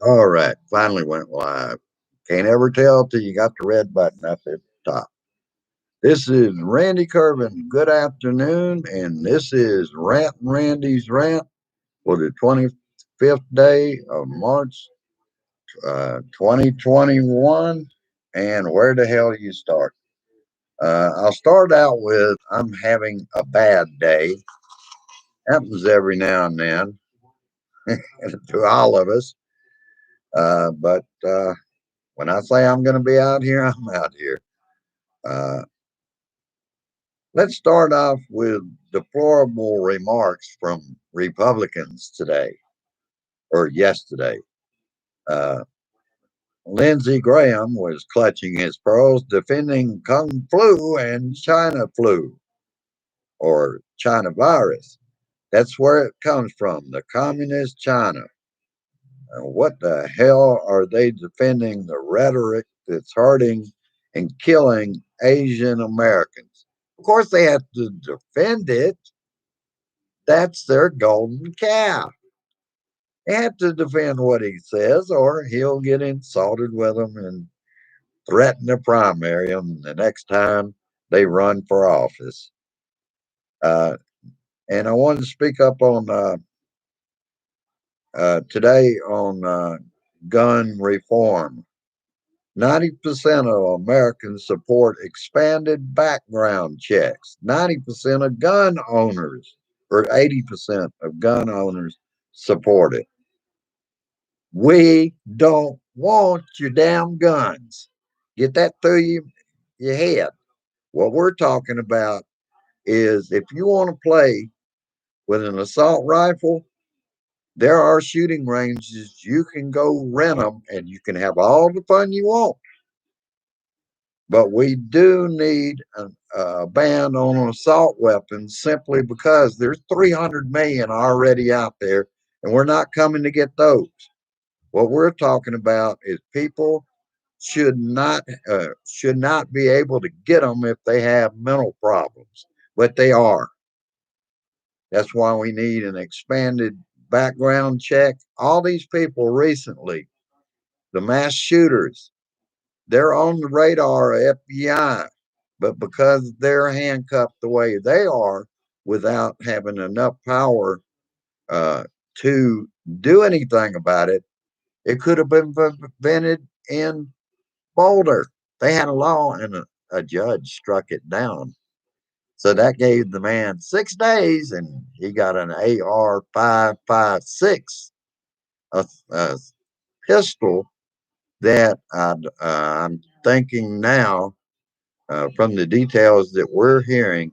All right, finally went live. Can't ever tell till you got the red button up at the top. This is Randy Kervin. Good afternoon, and this is Rant and Randy's Rant for the 25th day of March, 2021. And where the hell do you start? I'll start out with I'm having a bad day. Happens every now and then to all of us. But when I say I'm going to be out here, I'm out here. Uh, let's start off with deplorable remarks from Republicans today or yesterday. Uh, Lindsey Graham was clutching his pearls, defending Kung flu and China flu or China virus. That's where it comes from, the communist China. What the hell are they defending the rhetoric that's hurting and killing Asian Americans? Of course, they have to defend it. That's their golden calf. They have to defend what he says, or he'll get insulted with them and threaten to primary them the next time they run for office. Uh, and I wanted to speak up on today on gun reform. 90% of Americans support expanded background checks. 90% of gun owners, or 80% of gun owners, support it. We don't want your damn guns. Get that through your head. What we're talking about is if you want to play with an assault rifle, there are shooting ranges. You can go rent them and you can have all the fun you want. But we do need a ban on assault weapons simply because there's 300 million already out there and we're not coming to get those. What we're talking about is people should not be able to get them if they have mental problems, but they are. That's why we need an expanded background check. All these people recently, the mass shooters, they're on the radar of FBI, but because they're handcuffed the way they are without having enough power uh, to do anything about it, it could have been prevented in Boulder. They had a law and a judge struck it down. So that gave the man 6 days and he got an AR 556, a pistol that I'm thinking now from the details that we're hearing,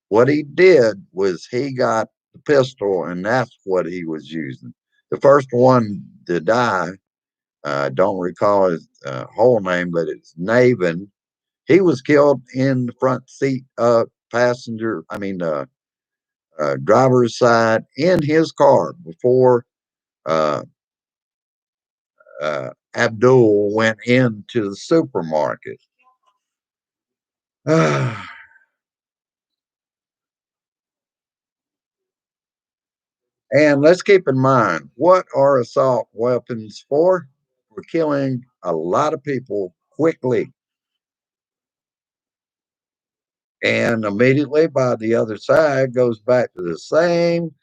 what he did was he got the pistol and that's what he was using. The first one to die, I don't recall his whole name, but it's Navin. He was killed in the front seat driver's side in his car before uh, Abdul went into the supermarket. And let's keep in mind, what are assault weapons for? For killing a lot of people quickly. And immediately by the other side goes back to the same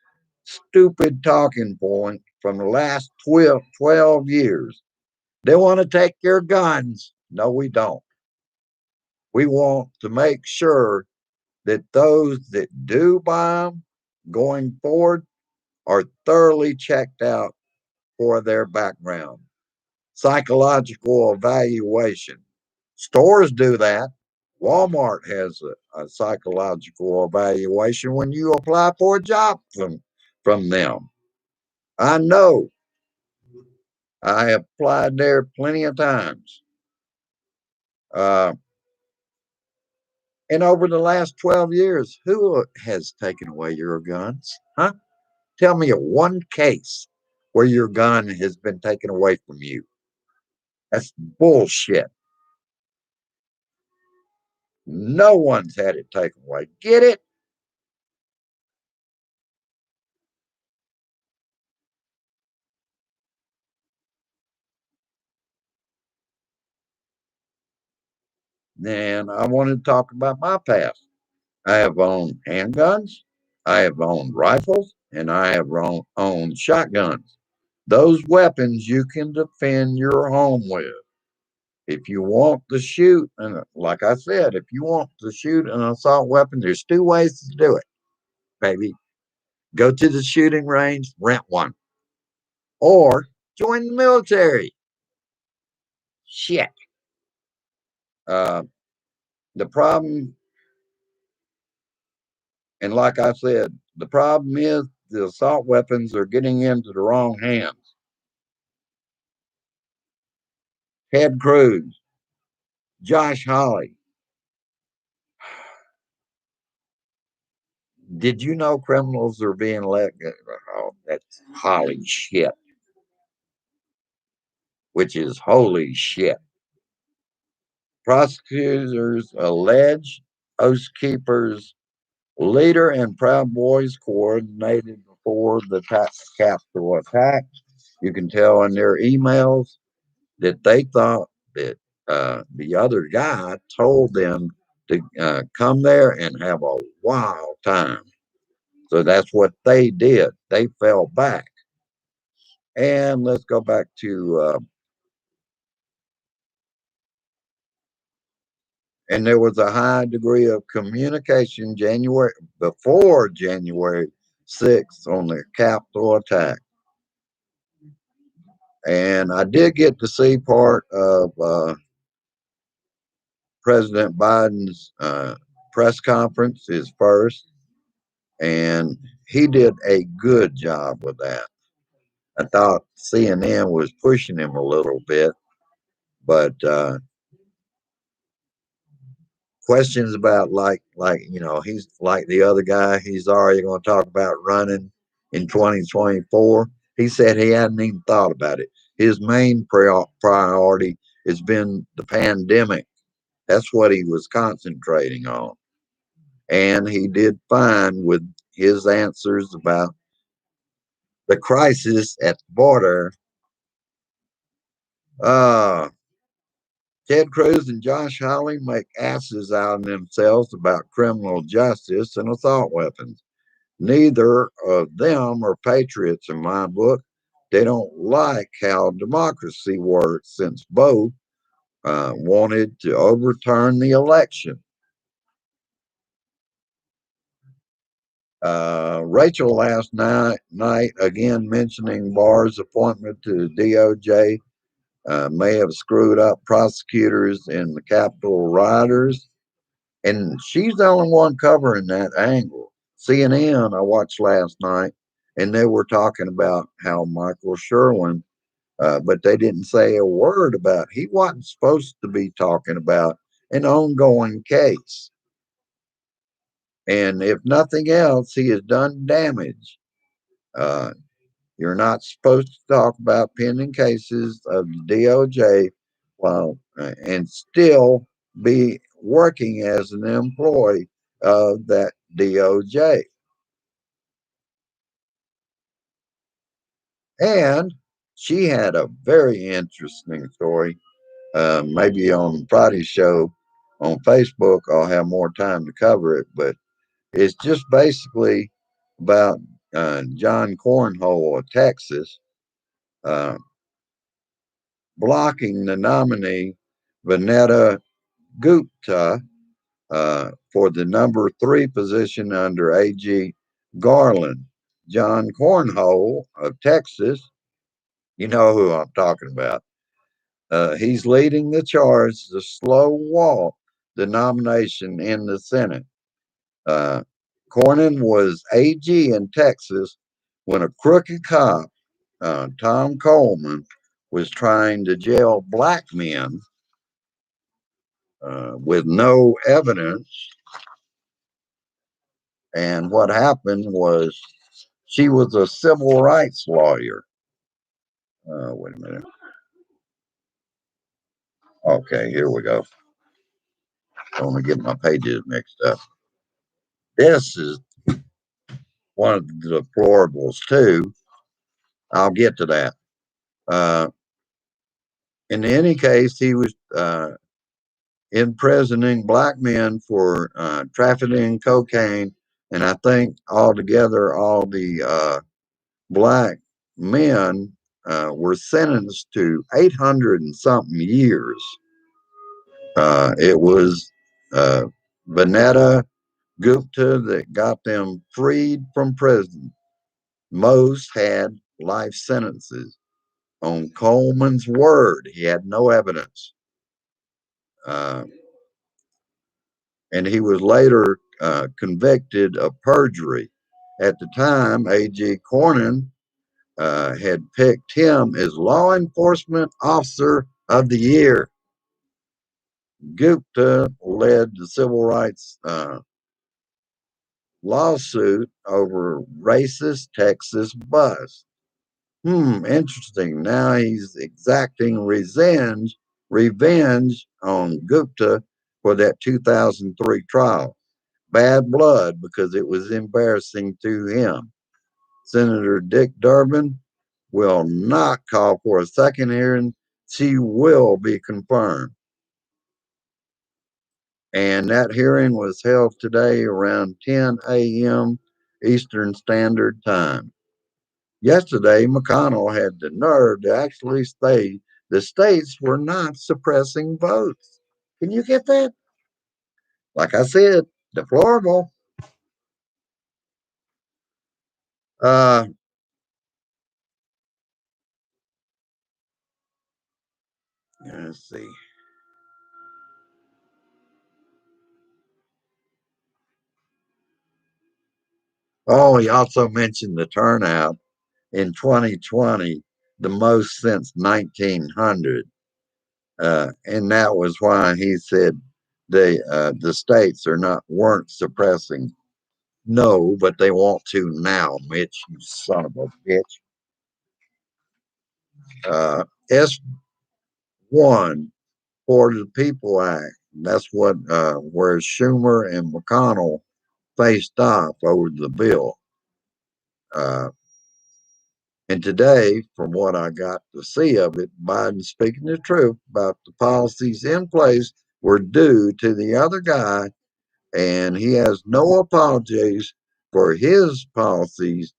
stupid talking point from the last 12 years. They want to take your guns. No, we don't. We want to make sure that those that do buy them going forward are thoroughly checked out for their background. Psychological evaluation. Stores do that. Walmart has a psychological evaluation when you apply for a job from them. I know I have applied there plenty of times. Uh, and over the last 12 years, who has taken away your guns? Huh? Tell me of one case where your gun has been taken away from you. That's bullshit. No one's had it taken away. Get it? And I wanted to talk about my past. I have owned handguns, I have owned rifles, and I have owned shotguns. Those weapons you can defend your home with. If you want to shoot, and like I said, if you want to shoot an assault weapon, there's two ways to do it, baby. Go to the shooting range, rent one, or join the military. Shit. Uh, the problem, and like I said, the problem is the assault weapons are getting into the wrong hands. Ted Cruz, Josh Hawley. Did you know criminals are being let go? Oh, that's Holly shit, which is holy shit. Prosecutors allege Oath Keepers leader and Proud Boys coordinated before the Capitol attack. You can tell in their emails that they thought that the other guy told them to come there and have a wild time. So that's what they did. They fell back. And let's go back to, and there was a high degree of communication before January 6th on the Capitol attack. And I did get to see part of President Biden's press conference, his first, and he did a good job with that. I thought CNN was pushing him a little bit, but questions about he's like the other guy. He's already going to talk about running in 2024. He said he hadn't even thought about it. His main priority has been the pandemic. That's what he was concentrating on. And he did fine with his answers about the crisis at the border. Uh, Ted Cruz and Josh Hawley make asses out of themselves about criminal justice and assault weapons. Neither of them are patriots in my book. They don't like how democracy works since both wanted to overturn the election. Rachel last night again mentioning Barr's appointment to the DOJ may have screwed up prosecutors in the Capitol rioters, and she's the only one covering that angle. CNN I watched last night, and they were talking about how Michael Sherwin, but they didn't say a word about. He wasn't supposed to be talking about an ongoing case, and if nothing else, he has done damage. Uh, you're not supposed to talk about pending cases of the DOJ while and still be working as an employee of that DOJ. And she had a very interesting story. Maybe on Friday's show on Facebook, I'll have more time to cover it, but it's just basically about John Cornhole of Texas uh, blocking the nominee, Vanetta Gupta, for the number three position under AG Garland. John Cornhole of Texas, you know who I'm talking about. He's leading the charge to slow walk the nomination in the Senate. Uh, Cornyn was AG in Texas when a crooked cop, Tom Coleman, was trying to jail black men with no evidence. And what happened was she was a civil rights lawyer. Wait a minute. Okay, here we go. Don't want to get my pages mixed up. This is one of the deplorables, too. I'll get to that. Uh, in any case, he was imprisoning black men for trafficking cocaine. And I think altogether, all the black men were sentenced to 800 and something years. It was uh, Vanetta Gupta that got them freed from prison. Most had life sentences. On Coleman's word, he had no evidence. Uh, and he was later convicted of perjury. At the time, A.G. Cornyn had picked him as Law Enforcement Officer of the Year. Gupta led the civil rights lawsuit over racist Texas bus. Interesting. Now he's exacting revenge on Gupta for that 2003 trial. Bad blood because it was embarrassing to him. Senator Dick Durbin will not call for a second hearing. She will be confirmed. And that hearing was held today around 10 a.m. Eastern Standard Time. Yesterday, McConnell had the nerve to actually say the states were not suppressing votes. Can you get that? Like I said, deplorable. Uh, let's see. Oh, he also mentioned the turnout in 2020, the most since 1900. And that was why he said the states weren't suppressing. No, but they want to now, Mitch, you son of a bitch. S1 for the People Act. That's what where Schumer and McConnell faced off over the bill. Uh, and today, from what I got to see of it, Biden speaking the truth about the policies in place were due to the other guy, and he has no apologies for his policies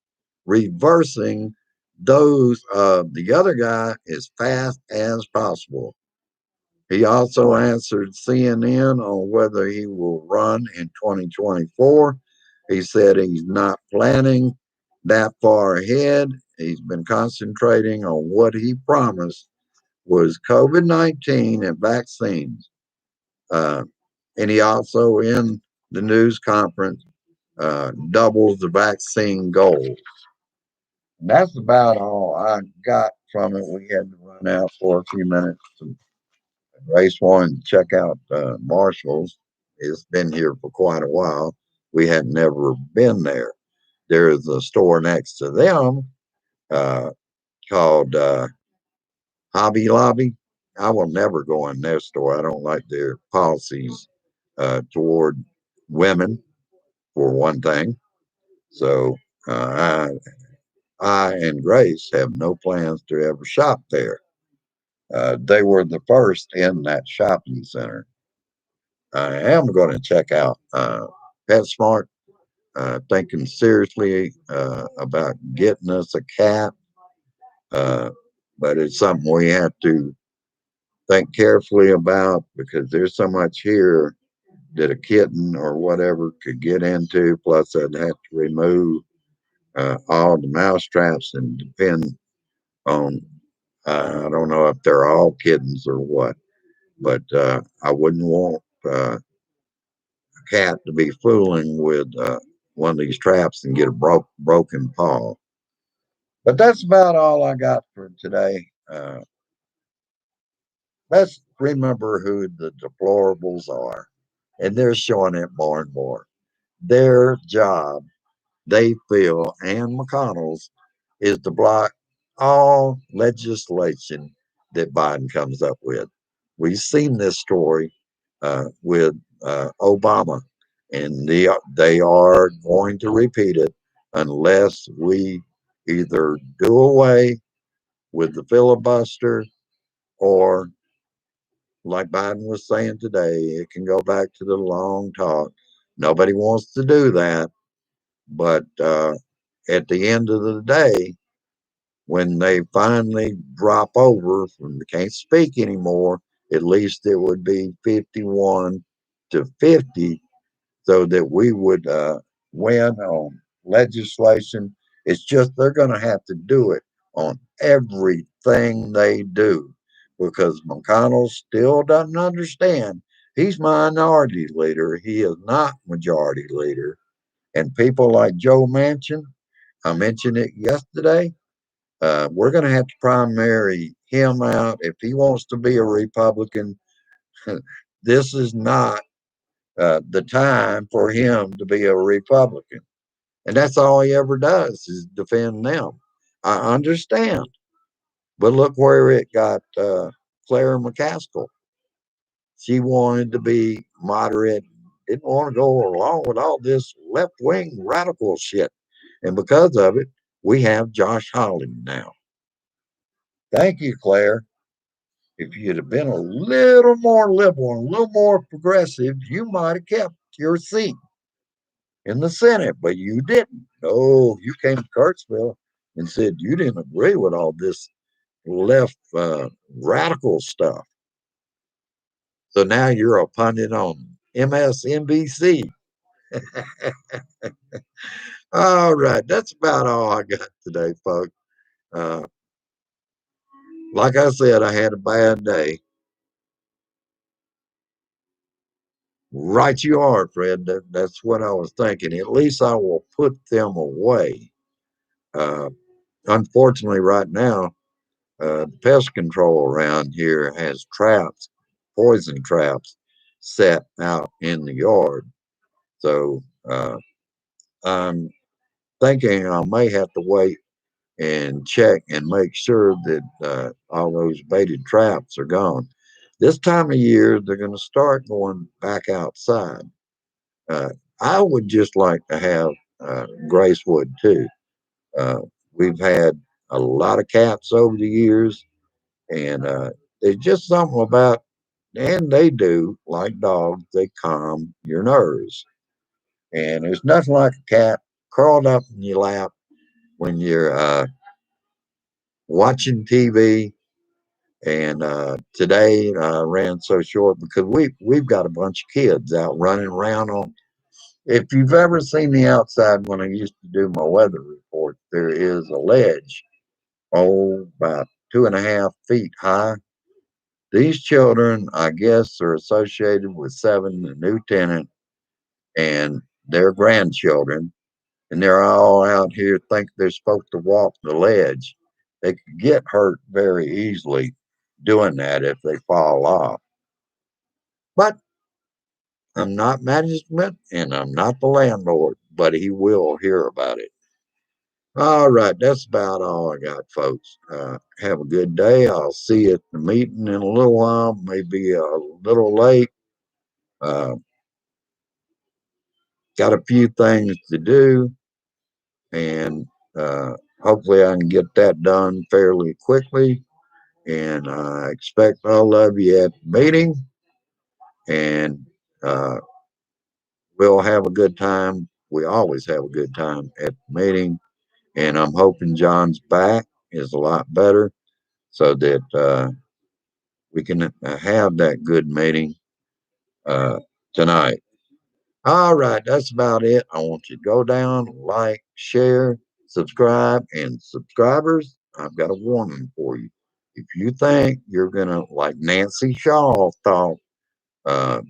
reversing those of the other guy as fast as possible. He also answered CNN on whether he will run in 2024. He said he's not planning that far ahead. He's been concentrating on what he promised was COVID-19 and vaccines. Uh, and he also, in the news conference, doubles the vaccine goal. And that's about all I got from it. We had to run out for a few minutes. Race wanted to check out Marshall's. It's been here for quite a while. We had never been there. There is a store next to them uh, called Hobby Lobby. I will never go in their store. I don't like their policies toward women, for one thing. So I and Grace have no plans to ever shop there. They were the first in that shopping center. I am going to check out PetSmart, thinking seriously about getting us a cat, uh, but it's something we have to think carefully about because there's so much here that a kitten or whatever could get into. Plus, I'd have to remove all the mouse traps and depend on, I don't know if they're all kittens or what, but I wouldn't want cat to be fooling with one of these traps and get a broken paw. But that's about all I got for today. Let's remember who the deplorables are. And they're showing it more and more. Their job, they feel, and McConnell's, is to block all legislation that Biden comes up with. We've seen this story with Obama, and they are going to repeat it unless we either do away with the filibuster or like Biden was saying today, it can go back to the long talk. Nobody wants to do that. But at the end of the day, when they finally drop over and can't speak anymore, at least it would be 51 to 50 so that we would win on legislation. It's just they're going to have to do it on everything they do because McConnell still doesn't understand. He's minority leader. He is not majority leader. And people like Joe Manchin, I mentioned it yesterday, we're going to have to primary him out. If he wants to be a Republican, this is not the time for him to be a Republican. And that's all he ever does is defend them. I understand. But look where it got Claire McCaskill. She wanted to be moderate, didn't want to go along with all this left wing radical shit. And because of it, we have Josh Hawley now. Thank you, Claire. If you'd have been a little more liberal and a little more progressive, you might have kept your seat in the Senate, but you didn't. No, you came to Kirksville and said you didn't agree with all this left radical stuff. So now you're a pundit on MSNBC. All right, that's about all I got today, folks. Uh, like I said, I had a bad day. Right, you are, Fred. That's what I was thinking. At least I will put them away. Uh, Unfortunately, right now, the pest control around here has traps, poison traps, set out in the yard. So I'm thinking I may have to wait and check and make sure that all those baited traps are gone. This time of year, they're going to start going back outside. Uh, I would just like to have Gracewood too. Uh, we've had a lot of cats over the years, and there's just something about, and they do, like dogs, they calm your nerves. And there's nothing like a cat curled up in your lap when you're watching TV. And today ran so short because we've got a bunch of kids out running around on. If you've ever seen me outside when I used to do my weather report, there is a ledge, about 2.5 feet high. These children, I guess, are associated with Seven, the new tenant, and their grandchildren, and they're all out here think they're supposed to walk the ledge. They could get hurt very easily doing that if they fall off. But I'm not management and I'm not the landlord, but he will hear about it. All right, that's about all I got, folks. Have a good day. I'll see you at the meeting in a little while, maybe a little late. Uh, got a few things to do, and hopefully I can get that done fairly quickly. And I expect all of you at the meeting, and uh, we'll have a good time. We always have a good time at the meeting, and I'm hoping John's back is a lot better so that we can have that good meeting uh, tonight. All right, that's about it. I want you to go down, like, share, subscribe, and subscribers, I've got a warning for you. If you think you're gonna, like Nancy Shaw thought uh,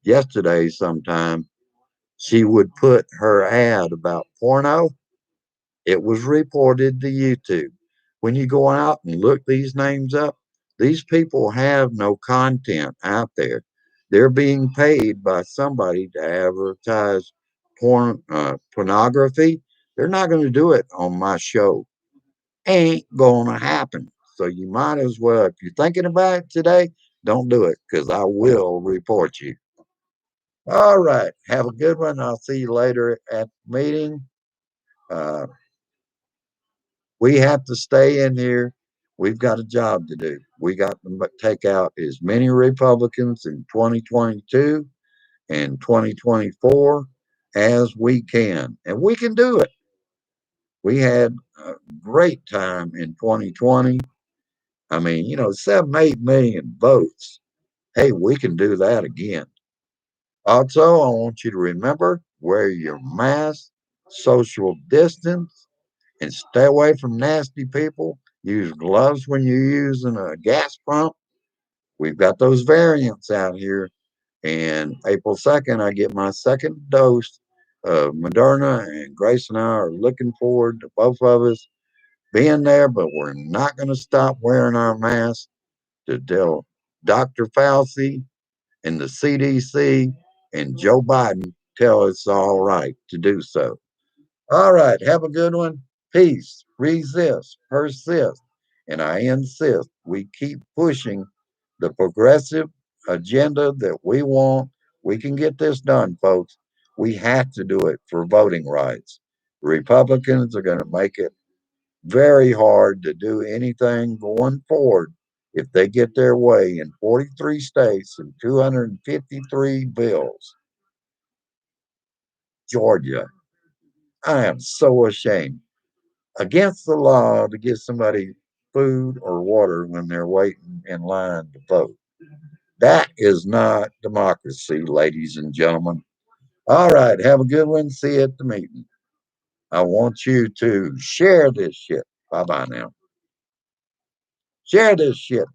yesterday sometime, she would put her ad about porno. It was reported to YouTube. When you go out and look these names up, these people have no content out there. They're being paid by somebody to advertise pornography. They're not going to do it on my show. Ain't going to happen. So you might as well, if you're thinking about it today, don't do it because I will report you. All right. Have a good one. I'll see you later at the meeting. Uh, we have to stay in here We've got a job to do. We got to take out as many Republicans in 2022 and 2024 as we can. And we can do it. We had a great time in 2020. I mean, 7, 8 million votes. Hey, we can do that again. Also, I want you to remember wear your mask, social distance, and stay away from nasty people. Use gloves when you're using a gas pump. We've got those variants out here. And April 2nd, I get my second dose of Moderna, and Grace and I are looking forward to both of us being there, but we're not going to stop wearing our masks until Dr. Fauci and the CDC and Joe Biden tell us all right to do so. All right, have a good one. Peace, resist, persist. And I insist we keep pushing the progressive agenda that we want. We can get this done, folks. We have to do it for voting rights. The Republicans are going to make it very hard to do anything going forward if they get their way in 43 states and 253 bills. Georgia, I am so ashamed. Against the law to give somebody food or water when they're waiting in line to vote. That is not democracy, ladies and gentlemen. All right, have a good one. See you at the meeting. I want you to share this shit. Bye bye now. Share this shit.